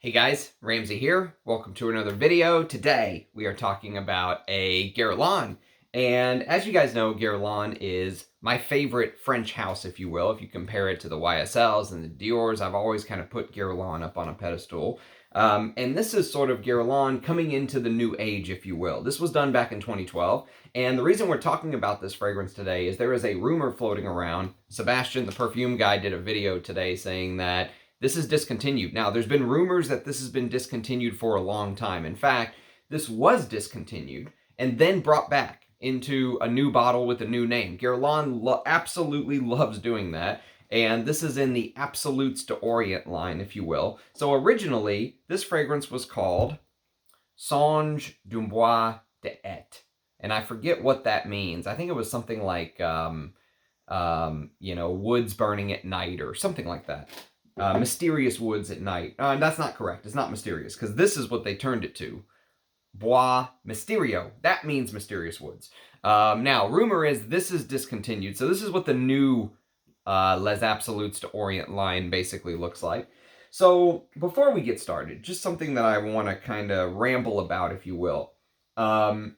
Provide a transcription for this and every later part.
Hey guys, Ramsey here. Welcome to another video. Today we are talking about a Guerlain. And as you guys know, Guerlain is my favorite French house, if you will. If you compare it to the YSLs and the Dior's, I've always kind of put Guerlain up on a pedestal. And this is sort of Guerlain coming into the new age, if you will. This was done back in 2012. And the reason we're talking about this fragrance today is there is a rumor floating around. Sebastian, the perfume guy, did a video today saying that this is discontinued. Now, there's been rumors that this has been discontinued for a long time. In fact, this was discontinued and then brought back into a new bottle with a new name. Guerlain absolutely loves doing that. And this is in the Absolutes d'Orient line, if you will. So originally, this fragrance was called Songe Bois Mystérieux. And I forget what that means. I think it was something like, woods burning at night or something like that. Mysterious woods at night. That's not correct. It's not mysterious, because this is what they turned it to. Bois Mystérieux. That means mysterious woods. Now, rumor is this is discontinued. So this is what the new Les Absolutes d'Orient line basically looks like. So before we get started, just something that I want to kind of ramble about, if you will. In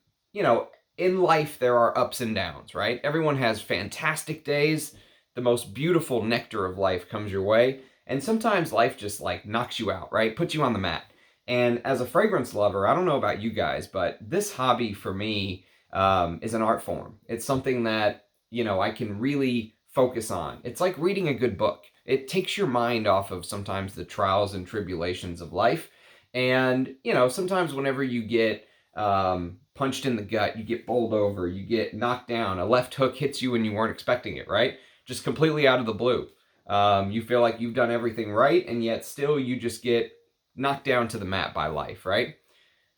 life, there are ups and downs, right? Everyone has fantastic days. The most beautiful nectar of life comes your way. And sometimes life just like knocks you out, right? Puts you on the mat. And as a fragrance lover, I don't know about you guys, but this hobby for me is an art form. It's something that, I can really focus on. It's like reading a good book. It takes your mind off of sometimes the trials and tribulations of life. And, sometimes whenever you get punched in the gut, you get bowled over, you get knocked down, a left hook hits you and you weren't expecting it, right? Just completely out of the blue. You feel like you've done everything right, and yet still you just get knocked down to the mat by life, right?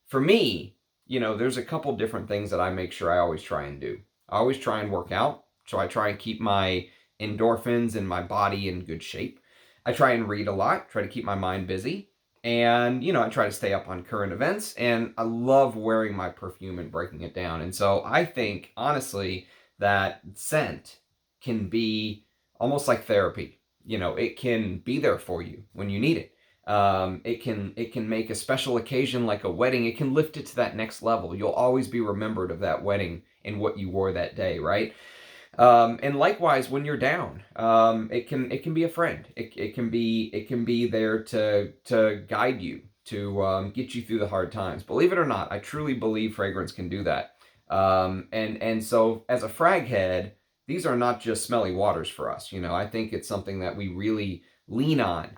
For me, there's a couple different things that I make sure I always try and do. I always try and work out, so I try and keep my endorphins and my body in good shape. I try and read a lot, try to keep my mind busy, and, I try to stay up on current events, and I love wearing my perfume and breaking it down. And so I think, honestly, that scent can be almost like therapy. It can be there for you when you need it. It can make a special occasion like a wedding. It can lift it to that next level. You'll always be remembered of that wedding and what you wore that day, right? And likewise, when you're down, it can be a friend. It can be there to guide you, to get you through the hard times. Believe it or not, I truly believe fragrance can do that. And so as a frag head, these are not just smelly waters for us. I think it's something that we really lean on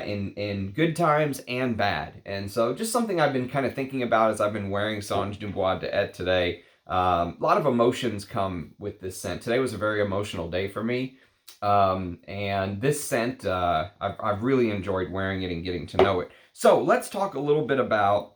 in good times and bad. And so just something I've been kind of thinking about as I've been wearing Songe Bois Mystérieux today. A lot of emotions come with this scent. Today was a very emotional day for me. And this scent, I've really enjoyed wearing it and getting to know it. So let's talk a little bit about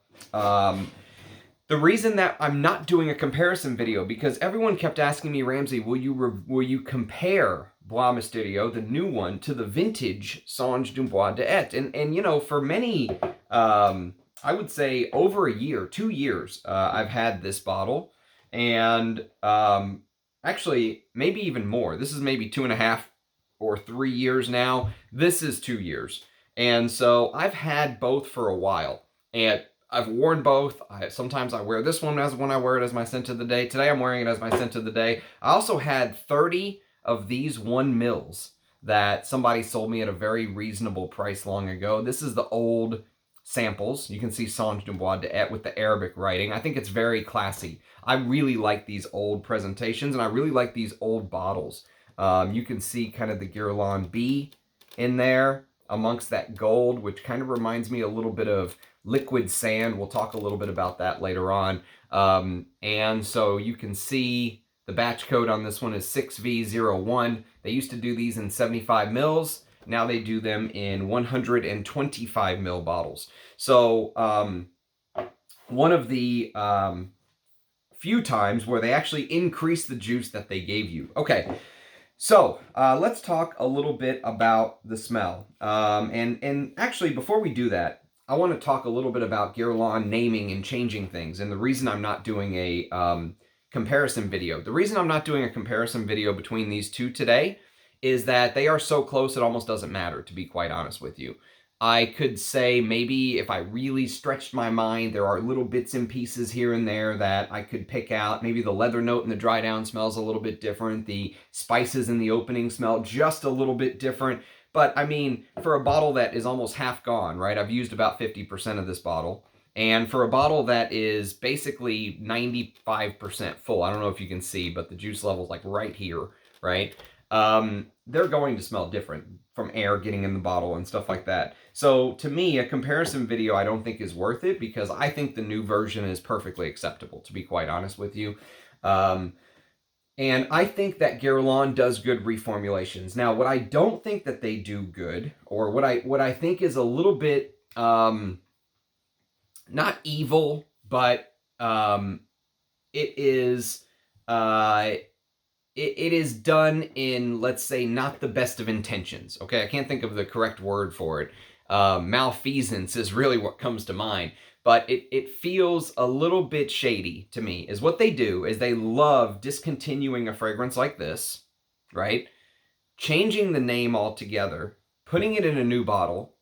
the reason that I'm not doing a comparison video, because everyone kept asking me, Ramsey, will you compare Bois Mystérieux, the new one, to the vintage Songe Bois Mystérieux? And for many, I would say over a year, 2 years, I've had this bottle. And actually, maybe even more. This is maybe 2.5 or 3 years now. This is 2 years. And so I've had both for a while. And I've worn both. Sometimes I wear this one when I wear it as my scent of the day. Today I'm wearing it as my scent of the day. I also had 30 of these 1 mils that somebody sold me at a very reasonable price long ago. This is the old samples. You can see Songe Bois Mystérieux with the Arabic writing. I think it's very classy. I really like these old presentations, and I really like these old bottles. You can see kind of the Guerlain B in there amongst that gold, which kind of reminds me a little bit of liquid sand. We'll talk a little bit about that later on. And so you can see the batch code on this one is 6V01. They used to do these in 75 mils. Now they do them in 125 mil bottles. So one of the few times where they actually increase the juice that they gave you. Okay, so let's talk a little bit about the smell. And actually, before we do that, I want to talk a little bit about Guerlain naming and changing things. And the reason I'm not doing a comparison video. The reason I'm not doing a comparison video between these two today is that they are so close it almost doesn't matter, to be quite honest with you. I could say maybe if I really stretched my mind, there are little bits and pieces here and there that I could pick out. Maybe the leather note in the dry down smells a little bit different. The spices in the opening smell just a little bit different. But I mean, for a bottle that is almost half gone, right? I've used about 50% of this bottle. And for a bottle that is basically 95% full, I don't know if you can see, but the juice level's like right here, right? They're going to smell different from air getting in the bottle and stuff like that. So to me, a comparison video I don't think is worth it because I think the new version is perfectly acceptable, to be quite honest with you. And I think that Guerlain does good reformulations. Now, what I don't think that they do good, or what I think is a little bit not evil, but it is it is done in, let's say, not the best of intentions. Okay, I can't think of the correct word for it. Malfeasance is really what comes to mind. But it feels a little bit shady to me. Is what they do is they love discontinuing a fragrance like this, right? Changing the name altogether, putting it in a new bottle,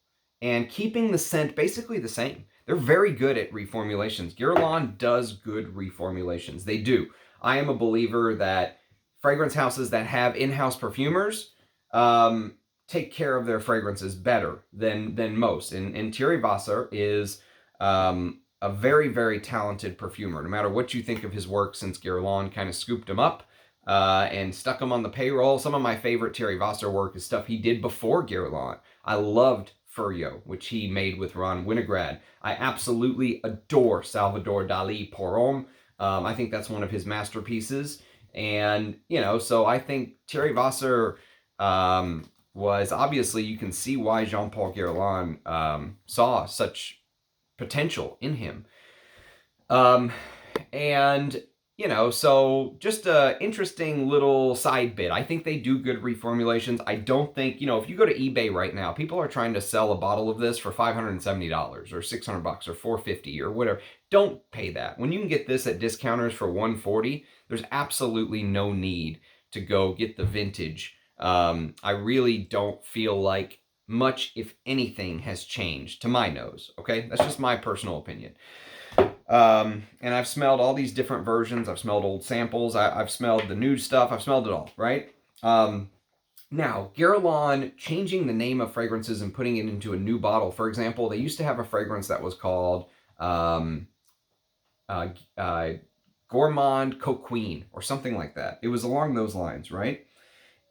and keeping the scent basically the same. They're very good at reformulations. Guerlain does good reformulations. They do. I am a believer that fragrance houses that have in-house perfumers take care of their fragrances better than most. And Thierry Vasser is a very, very talented perfumer. No matter what you think of his work since Guerlain kind of scooped him up and stuck him on the payroll. Some of my favorite Thierry Vasser work is stuff he did before Guerlain. I loved Furio, which he made with Ron Winograd. I absolutely adore Salvador Dali Pour Homme. I think that's one of his masterpieces. And, you know, so I think Thierry Vasser was obviously, you can see why Jean-Paul Guerlain saw such potential in him. And, you know, so just a interesting little side bit. I think they do good reformulations. I don't think, you know, if you go to eBay right now, people are trying to sell a bottle of this for $570 or $600 or $450 or whatever. Don't pay that. When you can get this at discounters for $140, there's absolutely no need to go get the vintage. I really don't feel like much, if anything, has changed to my nose. Okay, that's just my personal opinion. And I've smelled all these different versions. I've smelled old samples. I've smelled the new stuff. I've smelled it all, right? Now, Guerlain changing the name of fragrances and putting it into a new bottle. For example, they used to have a fragrance that was called Gourmand Coquine or something like that. It was along those lines, right?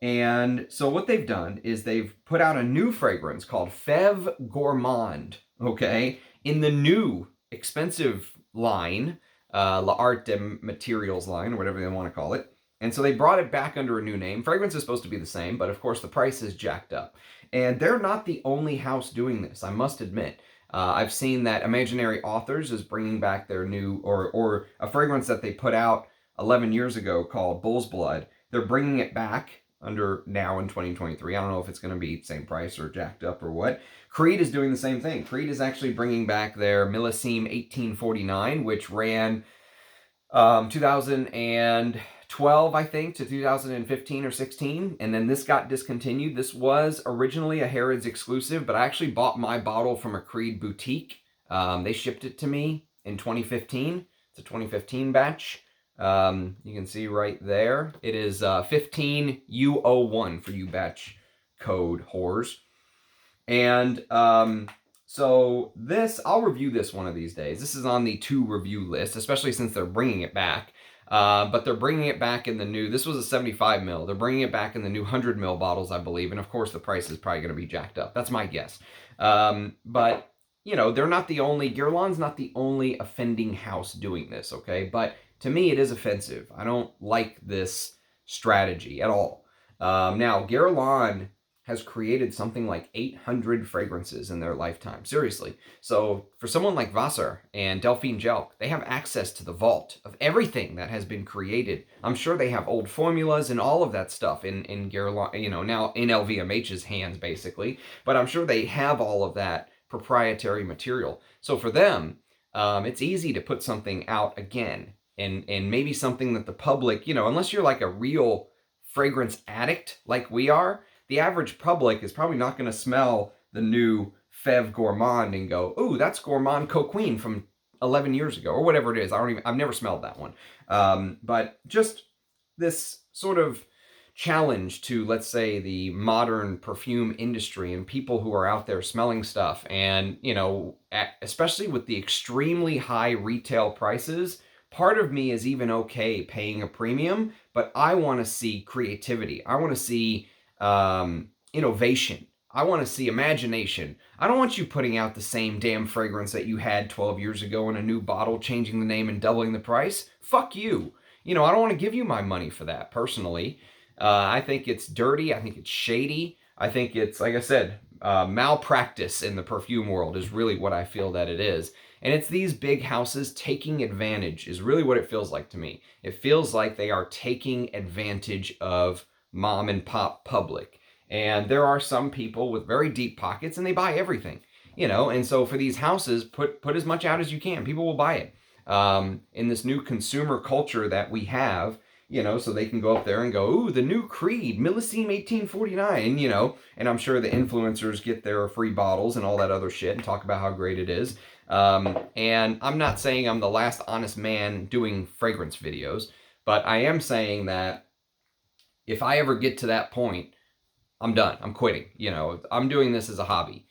And so what they've done is they've put out a new fragrance called Fève Gourmand, okay, in the new expensive line, L'Art des Materials line, or whatever they want to call it. And so they brought it back under a new name. Fragrance is supposed to be the same, but of course the price is jacked up. And they're not the only house doing this, I must admit. I've seen that Imaginary Authors is bringing back their new, or a fragrance that they put out 11 years ago called Bull's Blood. They're bringing it back under now in 2023. I don't know if it's going to be the same price or jacked up or what. Creed is doing the same thing. Creed is actually bringing back their Millesime 1849, which ran 2012, I think, to 2015 or 16. And then this got discontinued. This was originally a Harrods exclusive, but I actually bought my bottle from a Creed boutique. They shipped it to me in 2015. It's a 2015 batch. You can see right there. It is 15U01 for you batch code whores. And so this, I'll review this one of these days. This is on the to review list, especially since they're bringing it back. But they're bringing it back in the new, this was a 75 ml. They're bringing it back in the new 100 ml bottles, I believe. And of course, the price is probably going to be jacked up. That's my guess. But, you know, they're not the only, Guerlain's not the only offending house doing this, okay? But to me, it is offensive. I don't like this strategy at all. Now, Guerlain has created something like 800 fragrances in their lifetime. Seriously. So for someone like Vasser and Delphine Jelk, they have access to the vault of everything that has been created. I'm sure they have old formulas and all of that stuff in Guerlain, you know, now in LVMH's hands, basically. But I'm sure they have all of that proprietary material. So for them, it's easy to put something out again. And maybe something that the public, you know, unless you're like a real fragrance addict like we are, the average public is probably not going to smell the new Fève Gourmand and go, ooh, that's Gourmand Coquine from 11 years ago, or whatever it is. I've never smelled that one. But just this sort of challenge to, let's say, the modern perfume industry and people who are out there smelling stuff. And, you know, especially with the extremely high retail prices, part of me is even okay paying a premium, but I want to see creativity. I want to see innovation. I want to see imagination. I don't want you putting out the same damn fragrance that you had 12 years ago in a new bottle, changing the name and doubling the price. Fuck you. You know, I don't want to give you my money for that, personally. I think it's dirty. I think it's shady. I think it's, like I said, malpractice in the perfume world is really what I feel that it is. And it's these big houses taking advantage is really what it feels like to me. It feels like they are taking advantage of mom and pop public. And there are some people with very deep pockets and they buy everything, you know. And so for these houses, put as much out as you can. People will buy it. In this new consumer culture that we have, you know, so they can go up there and go, ooh, the new Creed, Millesime 1849, you know, and I'm sure the influencers get their free bottles and all that other shit and talk about how great it is. And I'm not saying I'm the last honest man doing fragrance videos, but I am saying that if I ever get to that point, I'm done. I'm quitting. You know, I'm doing this as a hobby.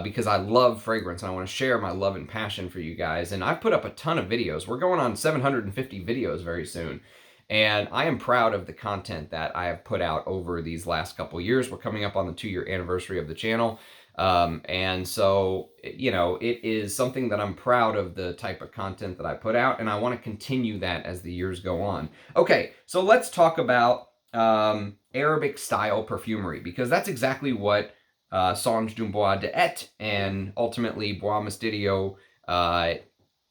Because I love fragrance and I want to share my love and passion for you guys. And I've put up a ton of videos. We're going on 750 videos very soon. And I am proud of the content that I have put out over these last couple years. We're coming up on the 2-year anniversary of the channel. And so, you know, it is something that I'm proud of, the type of content that I put out. And I want to continue that as the years go on. Okay, so let's talk about Arabic style perfumery, because that's exactly what Songe du Bois d'Et and ultimately Bois Mystérieux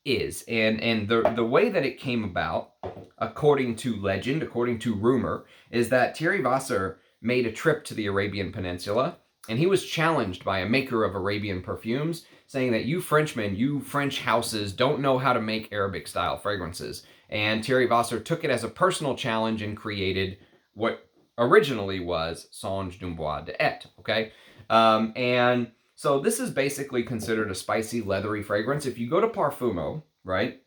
is. And the way that it came about, according to legend, according to rumor, is that Thierry Vasser made a trip to the Arabian Peninsula, and he was challenged by a maker of Arabian perfumes, saying that you Frenchmen, you French houses, don't know how to make Arabic-style fragrances. And Thierry Vasser took it as a personal challenge and created what originally was Songe du Bois d'Et, okay? And so this is basically considered a spicy, leathery fragrance. If you go to Parfumo, right?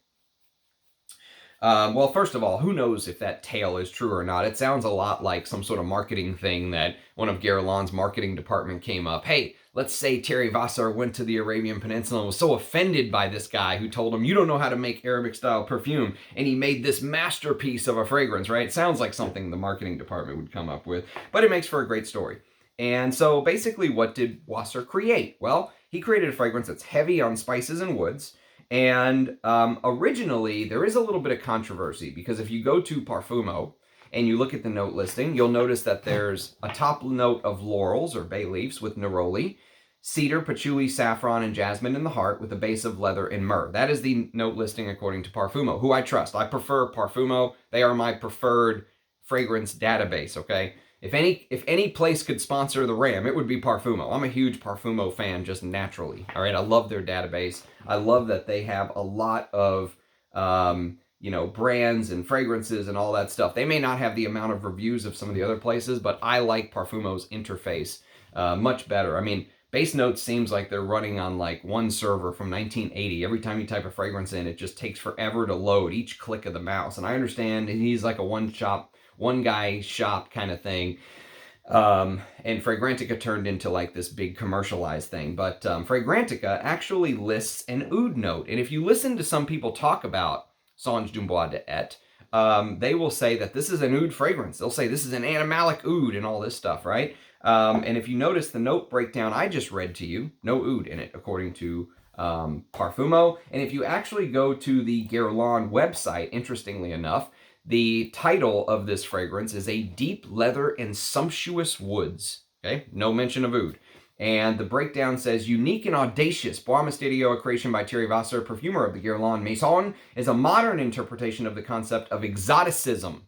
Well, first of all, who knows if that tale is true or not? It sounds a lot like some sort of marketing thing that one of Guerlain's marketing department came up. Hey, let's say Thierry Vasser went to the Arabian Peninsula and was so offended by this guy who told him, you don't know how to make Arabic-style perfume, and he made this masterpiece of a fragrance, right? It sounds like something the marketing department would come up with, but it makes for a great story. And so basically, what did Wasser create? Well, he created a fragrance that's heavy on spices and woods. And originally, there is a little bit of controversy, because if you go to Parfumo and you look at the note listing, you'll notice that there's a top note of laurels or bay leaves with neroli, cedar, patchouli, saffron, and jasmine in the heart, with a base of leather and myrrh. That is the note listing according to Parfumo, who I trust. I prefer Parfumo. They are my preferred fragrance database, okay? If any place could sponsor the Ram, it would be Parfumo. I'm a huge Parfumo fan just naturally. All right, I love their database. I love that they have a lot of you know, brands and fragrances and all that stuff. They may not have the amount of reviews of some of the other places, but I like Parfumo's interface much better. I mean, Base Notes seems like they're running on like one server from 1980. Every time you type a fragrance in, it just takes forever to load each click of the mouse. And I understand he's like a one guy shop kind of thing. And Fragrantica turned into like this big commercialized thing. But Fragrantica actually lists an oud note. And if you listen to some people talk about Songe du Bois d'Et, they will say that this is an oud fragrance. They'll say this is an animalic oud and all this stuff, right? And if you notice the note breakdown I just read to you, no oud in it, according to Parfumo. And if you actually go to the Guerlain website, interestingly enough, the title of this fragrance is A Deep Leather and Sumptuous Woods. Okay, no mention of oud. And the breakdown says, unique and audacious, Bois Mystérieux, a creation by Thierry Vasser, perfumer of the Guerlain Maison, is a modern interpretation of the concept of exoticism.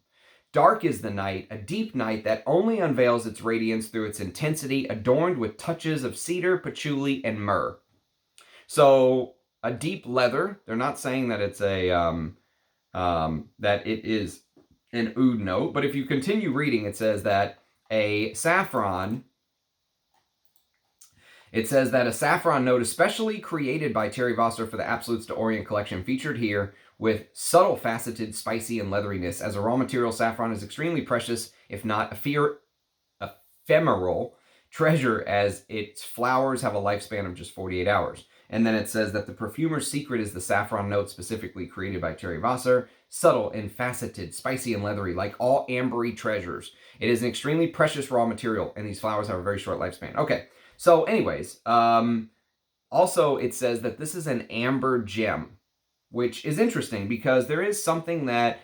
Dark is the night, a deep night that only unveils its radiance through its intensity, adorned with touches of cedar, patchouli, and myrrh. So, a deep leather, they're not saying that it's a... that it is an oud note, but if you continue reading, it says that a saffron It says that a saffron note especially created by Thierry Wasser for the Absolutes d'Orient collection featured here with subtle faceted, spicy, and leatheriness. As a raw material, saffron is extremely precious, if not ephemeral treasure, as its flowers have a lifespan of just 48 hours. And then it says that the perfumer's secret is the saffron note specifically created by Thierry Wasser, subtle and faceted, spicy and leathery, like all ambery treasures. It is an extremely precious raw material, and these flowers have a very short lifespan. Okay, so anyways, also it says that this is an amber gem, which is interesting because there is something that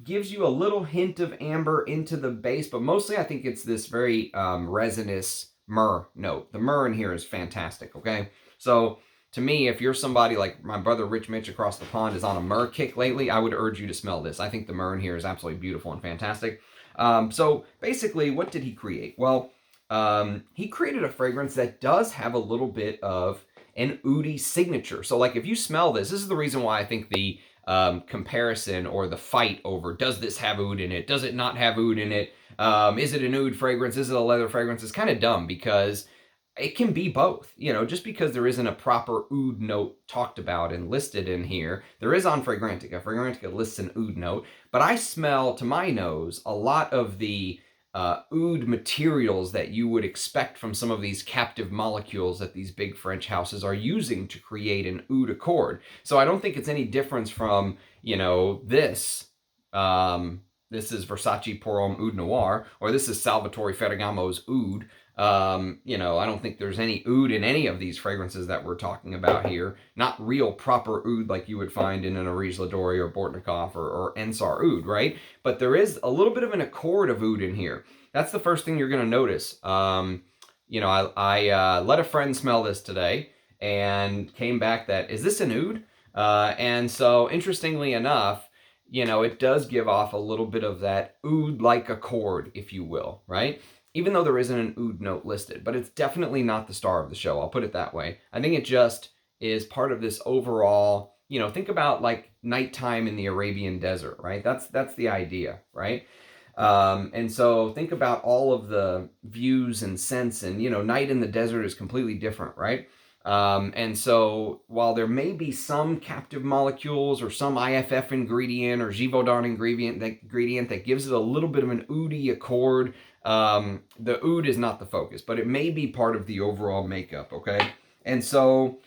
gives you a little hint of amber into the base, but mostly I think it's this very resinous myrrh note. The myrrh in here is fantastic, okay? So to me, if you're somebody like my brother Rich Mitch across the pond is on a myrrh kick lately, I would urge you to smell this. I think the myrrh in here is absolutely beautiful and fantastic. So basically, what did he create? Well, he created a fragrance that does have a little bit of an oody signature. So like if you smell this is the reason why I think the comparison or the fight over does this have oud in it, does it not have oud in it, is it an oud fragrance, is it a leather fragrance, is kind of dumb because it can be both. You know, just because there isn't a proper oud note talked about and listed in here, there is on Fragrantica. Fragrantica lists an oud note, but I smell, to my nose, a lot of the oud materials that you would expect from some of these captive molecules that these big French houses are using to create an oud accord. So I don't think it's any difference from, you know, this. This is Versace Pour Homme Oud Noir, or this is Salvatore Ferragamo's Oud. You know, I don't think there's any oud in any of these fragrances that we're talking about here. Not real proper oud like you would find in an Arise Ladori or Bortnikov or Encens oud, right? But there is a little bit of an accord of oud in here. That's the first thing you're going to notice. You know, I let a friend smell this today and came back that, is this an oud? And so, interestingly enough, you know, it does give off a little bit of that oud-like accord, if you will, right? Even though there isn't an oud note listed, but it's definitely not the star of the show, I'll put it that way. I think it just is part of this overall, you know, think about like nighttime in the Arabian desert, right? That's the idea, right? And so think about all of the views and scents, and, you know, night in the desert is completely different, right? And so while there may be some captive molecules or some IFF ingredient or Givaudan ingredient that gives it a little bit of an oudy accord, the oud is not the focus, but it may be part of the overall makeup, okay? And so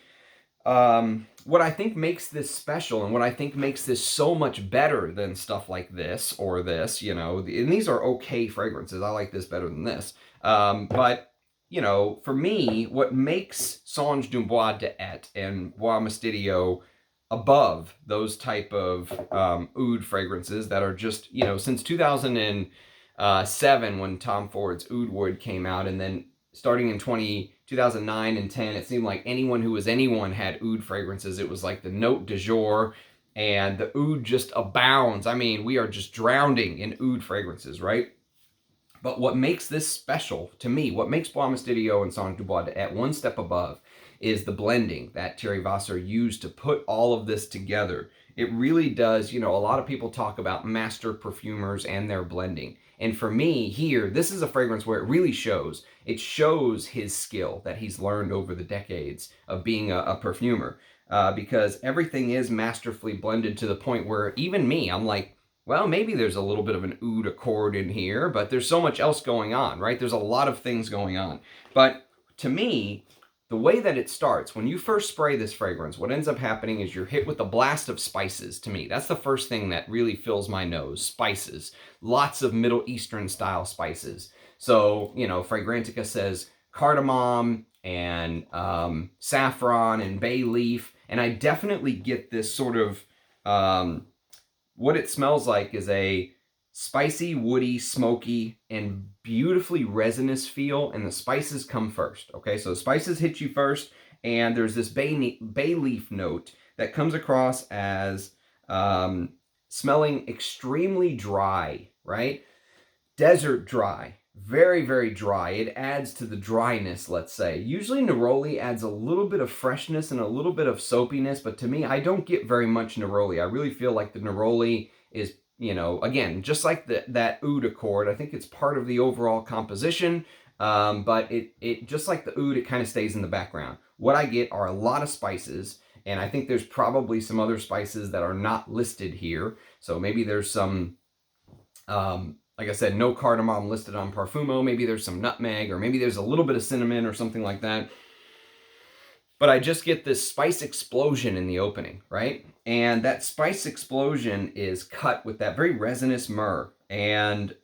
what I think makes this special and what I think makes this so much better than stuff like this or this, you know, and these are okay fragrances. I like this better than this. But you know, for me, what makes Songe du Bois d'Et and Bois Mystérieux above those type of oud fragrances that are just, you know, since 2007 when Tom Ford's Oud Wood came out, and then starting in 2009 and 10, it seemed like anyone who was anyone had oud fragrances. It was like the note du jour, and the oud just abounds. I mean, we are just drowning in oud fragrances, right? But what makes this special, to me, what makes Bois Mystérieux and Songe du Bois d'Et one step above is the blending that Thierry Wasser used to put all of this together. It really does, you know, a lot of people talk about master perfumers and their blending. And for me, here, this is a fragrance where it really shows. It shows his skill that he's learned over the decades of being a perfumer. Because everything is masterfully blended to the point where even me, I'm like, well, maybe there's a little bit of an oud accord in here, but there's so much else going on, right? There's a lot of things going on. But to me, the way that it starts, when you first spray this fragrance, what ends up happening is you're hit with a blast of spices, to me. That's the first thing that really fills my nose, spices. Lots of Middle Eastern style spices. So, you know, Fragrantica says cardamom and saffron and bay leaf, and I definitely get this sort of... what it smells like is a spicy, woody, smoky, and beautifully resinous feel, and the spices come first, okay? So the spices hit you first, and there's this bay leaf note that comes across as smelling extremely dry, right? Desert dry. Very, very dry. It adds to the dryness, let's say. Usually Neroli adds a little bit of freshness and a little bit of soapiness, but to me, I don't get very much Neroli. I really feel like the Neroli is, you know, again, just like that oud accord, I think it's part of the overall composition. But it just like the oud, it kind of stays in the background. What I get are a lot of spices, and I think there's probably some other spices that are not listed here. So maybe there's some, like I said, no cardamom listed on Parfumo. Maybe there's some nutmeg, or maybe there's a little bit of cinnamon or something like that. But I just get this spice explosion in the opening, right? And that spice explosion is cut with that very resinous myrrh and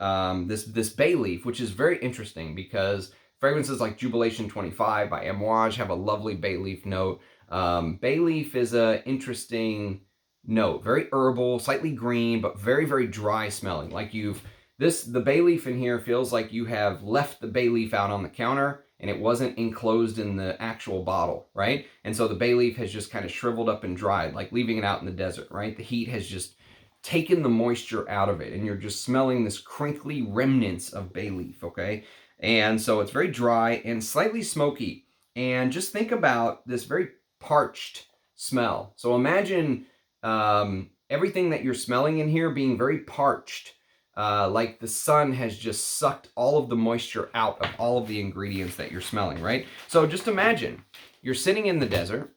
this bay leaf, which is very interesting because fragrances like Jubilation 25 by Amouage have a lovely bay leaf note. Bay leaf is an interesting note, very herbal, slightly green, but very, very dry smelling. Like the bay leaf in here feels like you have left the bay leaf out on the counter and it wasn't enclosed in the actual bottle, right? And so the bay leaf has just kind of shriveled up and dried, like leaving it out in the desert, right? The heat has just taken the moisture out of it, and you're just smelling this crinkly remnants of bay leaf, okay? And so it's very dry and slightly smoky. And just think about this very parched smell. So imagine everything that you're smelling in here being very parched. Like the sun has just sucked all of the moisture out of all of the ingredients that you're smelling, right? So just imagine you're sitting in the desert,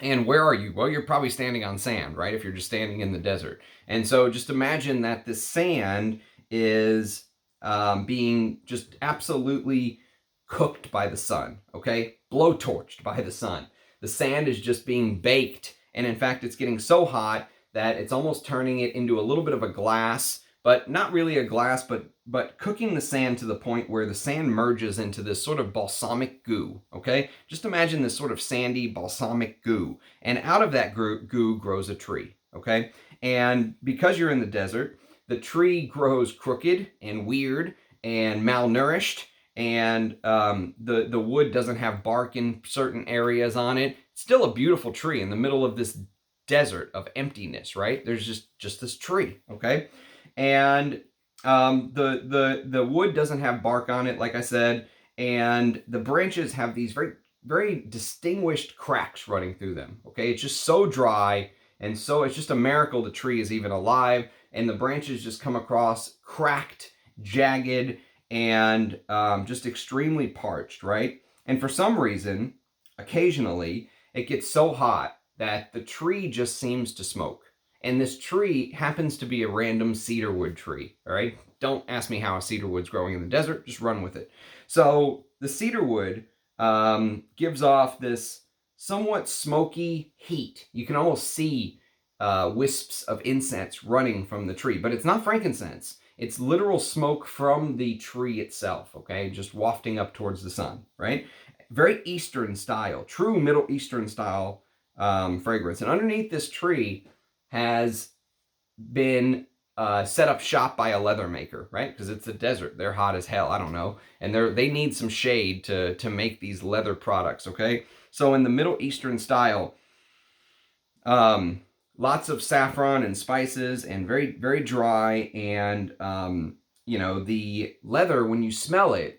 and where are you? Well, you're probably standing on sand, right? If you're just standing in the desert. And so just imagine that the sand is being just absolutely cooked by the sun, okay? Blowtorched by the sun. The sand is just being baked, and in fact, it's getting so hot that it's almost turning it into a little bit of a glass, but not really a glass, but cooking the sand to the point where the sand merges into this sort of balsamic goo, okay? Just imagine this sort of sandy balsamic goo, and out of that goo grows a tree, okay? And because you're in the desert, the tree grows crooked and weird and malnourished, and the wood doesn't have bark in certain areas on it. It's still a beautiful tree in the middle of this desert of emptiness, right? There's just this tree, okay? And the wood doesn't have bark on it, like I said, and the branches have these very, very distinguished cracks running through them, okay? It's just so dry, and so it's just a miracle the tree is even alive, and the branches just come across cracked, jagged, and just extremely parched, right? And for some reason, occasionally, it gets so hot that the tree just seems to smoke. And this tree happens to be a random cedarwood tree, all right? Don't ask me how a cedarwood's growing in the desert, just run with it. So the cedarwood gives off this somewhat smoky heat. You can almost see wisps of incense running from the tree, but it's not frankincense. It's literal smoke from the tree itself, okay? Just wafting up towards the sun, right? Very Eastern style, true Middle Eastern style fragrance. And underneath this tree has been set up shop by a leather maker, right? Because it's a desert. They're hot as hell. I don't know. And they need some shade to make these leather products, okay? So in the Middle Eastern style, lots of saffron and spices and very, very dry. And, you know, the leather, when you smell it,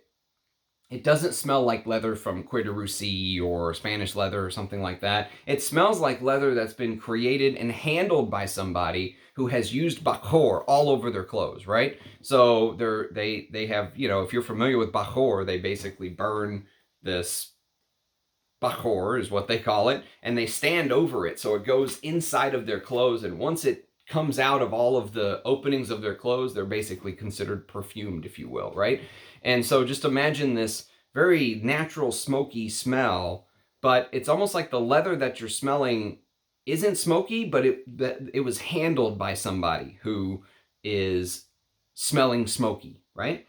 it doesn't smell like leather from Cuir de Russie or Spanish leather or something like that. It smells like leather that's been created and handled by somebody who has used Bachor all over their clothes, right? So they have, you know, if you're familiar with Bachor, they basically burn this Bachor is what they call it, and they stand over it so it goes inside of their clothes, and once it comes out of all of the openings of their clothes, they're basically considered perfumed, if you will, right? And so just imagine this very natural smoky smell, but it's almost like the leather that you're smelling isn't smoky, but it was handled by somebody who is smelling smoky, right?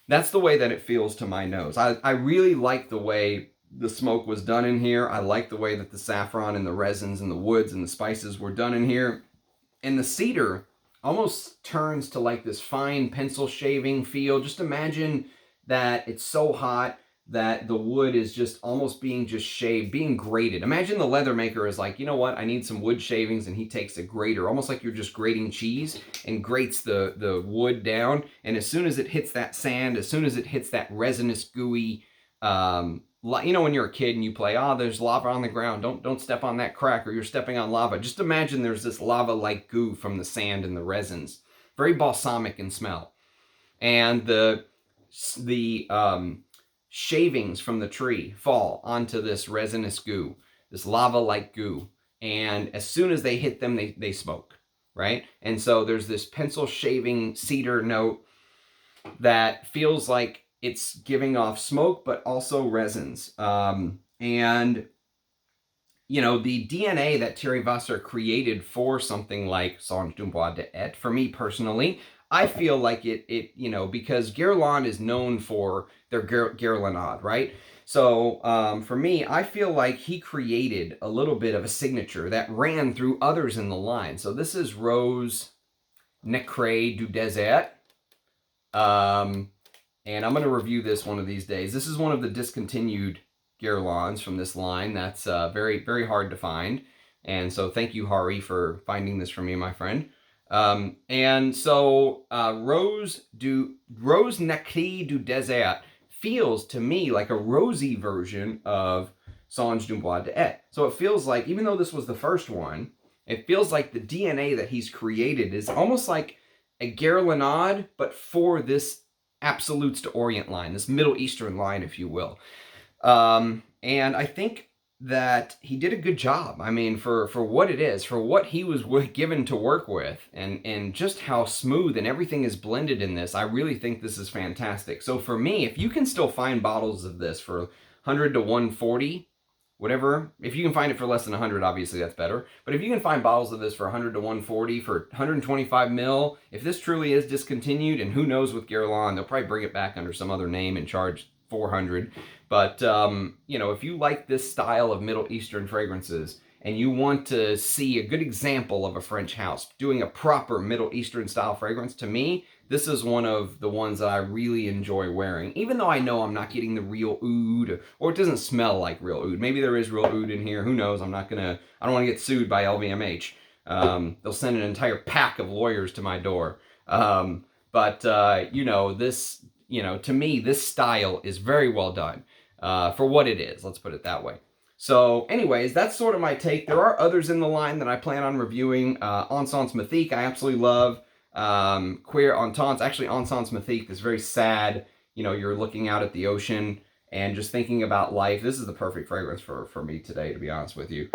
That's the way that it feels to my nose. I really like the way the smoke was done in here. I like the way that the saffron and the resins and the woods and the spices were done in here. And the cedar almost turns to like this fine pencil shaving feel. Just imagine that it's so hot that the wood is just almost being just shaved, being grated. Imagine the leather maker is like, you know what, I need some wood shavings, and he takes a grater, almost like you're just grating cheese, and grates the wood down. And as soon as it hits that sand, as soon as it hits that resinous, gooey, you know when you're a kid and you play, oh, there's lava on the ground, don't step on that crack or you're stepping on lava. Just imagine there's this lava-like goo from the sand and the resins. Very balsamic in smell. And the the shavings from the tree fall onto this resinous goo, this lava-like goo. And as soon as they hit them, they smoke, right? And so there's this pencil shaving cedar note that feels like it's giving off smoke, but also resins. And, you know, the DNA that Thierry Vasser created for something like Songe du Bois d'Et, for me personally, I feel like it you know, because Guerlain is known for their Guerlainade, right? So for me, I feel like he created a little bit of a signature that ran through others in the line. So this is Rose Nacree du Désert. And I'm going to review this one of these days. This is one of the discontinued Guerlains from this line. That's very, very hard to find. And so thank you, Hari, for finding this for me, my friend. And so Rose Nacree du Désert feels to me like a rosy version of Songe du Bois d'Et. So it feels like, even though this was the first one, it feels like the DNA that he's created is almost like a Guerlainade, but for this Absolutes to Orient line, this Middle Eastern line, if you will. And I think that he did a good job. I mean, for what it is, for what he was given to work with, and just how smooth and everything is blended in this, I really think this is fantastic. So for me, if you can still find bottles of this for 100 to 140, whatever, if you can find it for less than 100, obviously that's better. But if you can find bottles of this for 100 to 140 for 125 mil, if this truly is discontinued, and who knows with Guerlain, they'll probably bring it back under some other name and charge 400. But, you know, if you like this style of Middle Eastern fragrances and you want to see a good example of a French house doing a proper Middle Eastern style fragrance, to me, this is one of the ones that I really enjoy wearing, even though I know I'm not getting the real oud, or it doesn't smell like real oud. Maybe there is real oud in here. Who knows? I don't want to get sued by LVMH. They'll send an entire pack of lawyers to my door. You know, this, you know, to me, this style is very well done for what it is. Let's put it that way. So anyways, that's sort of my take. There are others in the line that I plan on reviewing. Encens Mythique, I absolutely love. Cuir Encens, actually Encens Mythique is very sad. You know, you're looking out at the ocean and just thinking about life. This is the perfect fragrance for me today, to be honest with you.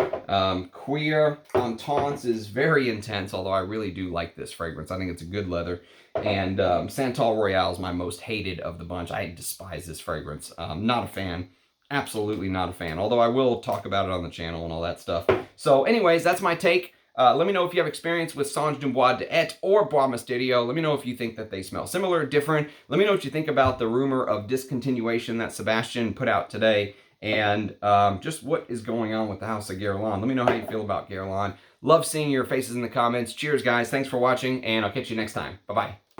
Cuir Encens is very intense, although I really do like this fragrance. I think it's a good leather. And Santal Royale is my most hated of the bunch. I despise this fragrance. Not a fan. Absolutely not a fan. Although I will talk about it on the channel and all that stuff. So anyways, that's my take. Let me know if you have experience with Songe du Bois d'Et or Bois Mystérieux. Let me know if you think that they smell similar or different. Let me know what you think about the rumor of discontinuation that Sebastian put out today. And just what is going on with the House of Guerlain. Let me know how you feel about Guerlain. Love seeing your faces in the comments. Cheers, guys. Thanks for watching, and I'll catch you next time. Bye-bye.